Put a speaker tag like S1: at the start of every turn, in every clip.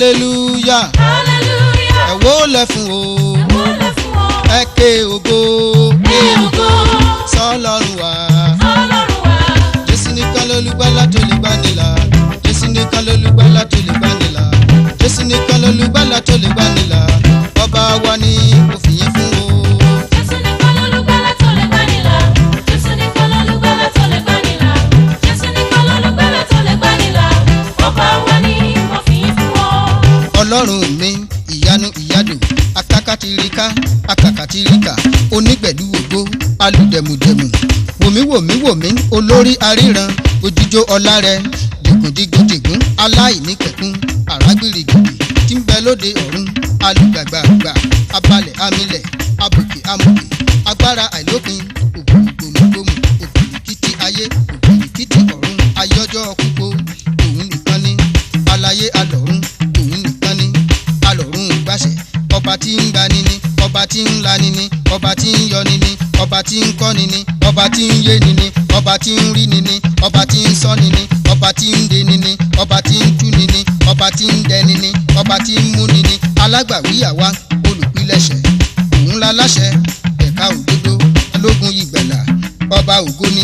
S1: hallelujah
S2: hallelujah.
S1: ẹ wó lẹ̀ fún o ẹ ké ògo sọ́lọ́run wa. Jésù nìkan lolùgbàlà tó lè gbani là. Jésù nìkan lolùgbàlà tó lè gbani là. Jésù nìkan lolùgbàlà tó lè gbani là. Ọba wa ni mo fìyìn fún o.
S2: Jésù nìkan lolùgbàlà tó lè gbani là. Jésù nìkan lolùgbàlà tó lè gbani là. Jésù nìkan lolùgbàlà tó lè gbani là. Ọba wa ni mo fìyìn fún o.
S1: Ọlọ́run mi ìyanu ìyádùn akakatirika akakatirika onígbẹ̀dú ògo alùdẹ̀mùdẹ̀mù wòmíwòmíwòmí olórí aríran òjijó ọlá rẹ dìgùndìgùndìgùn aláìníkẹ̀kún àrágbìrìgìdì tí ń bẹ lóde ọ̀run alùgbàgbàgbà abalẹ̀ amilẹ̀ abòkè amòkè agbára àìlópin ògbòmùgbòmù òbìrìkìtì ayé òbìrìkìtì ọ̀run ayọ́jọ́ púpọ̀ òun nìkan ni aláyé alọ̀run òun nìkan ni alọ̀run gbàṣẹ ọba tí ń gbani ni ọba tí ń lani ni ọba tí ń yọni ni ọba tí ń kọ́ni ni ọba tí ń yéni ni ọba tí ń ríni ni ọba tí ń sọ́ni ni ọba tí ń deni ni ọba tí ń túni ni ọba tí ń dẹni ni ọba tí ń múni ni alágbàwí àwa olùpilẹ̀ṣẹ̀ òun láláṣẹ ẹ̀ka òdodo alógun ìgbàlà ọba ògo ni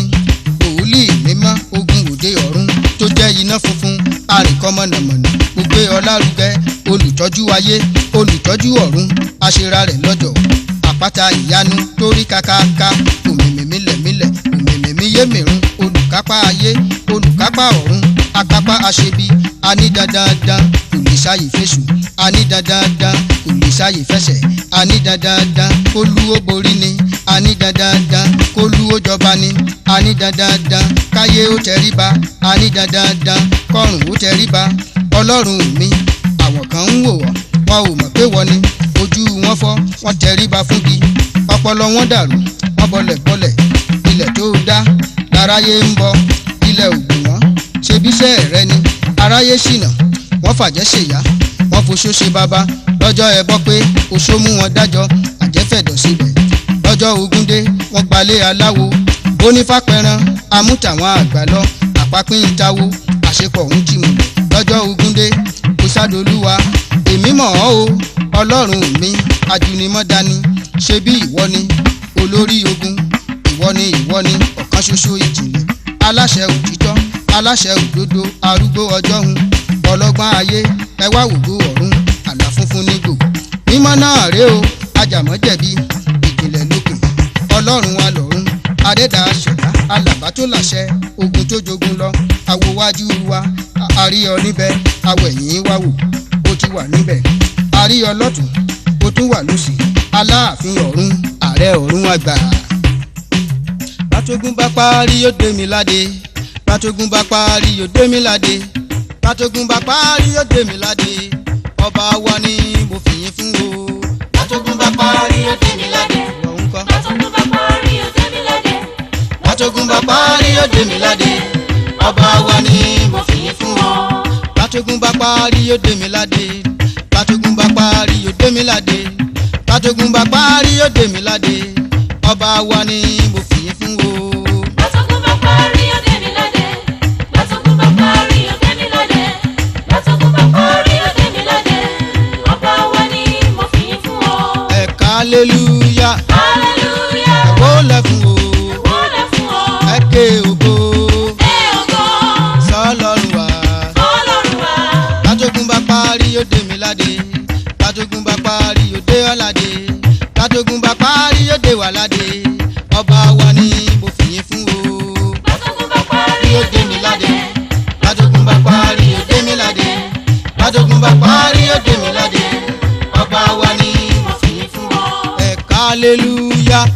S1: òwúlì mímọ́ ogun òde ọ̀run tó jẹ́ iná funfun àrìnkọ́ mọ̀nàmọ̀nà mo gbé ọ lárugẹ olùtọ́jú ayé olùtọ́jú ọ̀run aṣera rẹ̀ lọ́jọ́ àpáta ìyanu torí kakaka òmìmì mílẹ̀mílẹ̀ òmìmì míyémìrún olùkápá ayé olùkápá ọ̀run akápá aṣebi aní dandandan kò lè ṣàyè fèṣù aní dandandan kò lè ṣàyè fẹsẹ̀ aní dandandan kó lú ó borí ni aní dandandan kó lú ó jọba ni aní dandandan káyé ó tẹríba aní dandandan kọ́run ó tẹríba ọlọ́run mi àwọn kan ń wò wọ́n wọn ò mọ̀ pé wọ́n ni ojú wọn fọ́ wọ́n tẹríba fúngi ọpọlọ wọn dàrú wọ́n bọlẹ̀ ilẹ̀ tó dá láráyé ń bọ ilẹ̀ ògùn wọn ṣebíṣẹ́ rẹ ni aráyé ṣìnà wọ́n fàjẹ́ ṣèyá wọ́n foṣó ṣe bàbá lọ́jọ́ ẹbọ pé oṣó mú wọn dájọ́ àjẹfẹ̀dọ̀ síbẹ̀ lọ́jọ́ ogúndé wọ́n gbalẹ̀ aláwo onífàpẹ̀ràn amútàwọn àgbà lọ àpapín ìtawó àṣepọ̀ ń jìmù lọ́jọ́ ogúndé kò sádolúwa èmi mọ̀ ọ́ o ọlọ́run mi ajunimọ́dání ṣe bí ìwọ ni olórí ogun ìwọ ni ọ̀kan ṣoṣo ìjìnlẹ̀ aláṣẹ òtítọ́ aláṣẹ òdodo arúgbó ọjọ́ hun ọlọ́gbọ́n ayé ẹ wá wògbó ọ̀run àlà funfun nígò mímọ́ náà rèé o ajàmọ́jẹ̀bi ìjìnlẹ̀ lókè ọlọ́run alọ̀run adẹ́dà ṣẹ̀dá alàbá tó láṣẹ ogun tó jogun lọ àwòwájú wa àríyọ níbẹ̀ awẹ̀yìn wá wò ó ti wà níbẹ̀ àríyọ lọ́tún ó tún wà lósì aláàfin ọ̀run ààrẹ ọ̀run àgbà. bátógun bá parí yóò dé mi ládé bátógun bá parí yóò dé mi ládé bátógun bá parí yóò dé mi ládé ọba wa ni mo fìyìn fún o.
S2: bátógun bá parí yóò dé mi ládé bátógun bá parí yóò dé mi ládé
S1: bátógun bá parí yóò dé mi ládé ọba wa ni mo fìyìn fún o. bátógun bá parí yóò dé mi ládé bátógun bá parí yóò dé mi ládé bátógun bá parí yóò dé mi ládé ọba wa ni mo fìyìn fún o.
S2: bátógun bá parí yóò dé mi ládé bátógun bá parí yóò dé mi ládé bátógun bá parí yóò dé mi ládé ọba wa ni mo fìyìn fún o.
S1: ẹ̀ka hallelujah ẹ wó lẹ̀ fún o ẹ ké ògo sọ́lọ́run wa. bátógun bá parí yóò dé mi ládé bátógun bá parí yóò dé ọ ládé bátógun bá parí yóò dé wa ládé ọba wa ni mo fìyìn fún o.
S2: bátógun bá parí yóò dé mi ládé
S1: bátógun bá parí yóò dé mi ládé bátógun bá parí yóò dé mi ládé ọba wa ni mo fìyìn fún o. ẹ̀ka hallelujah.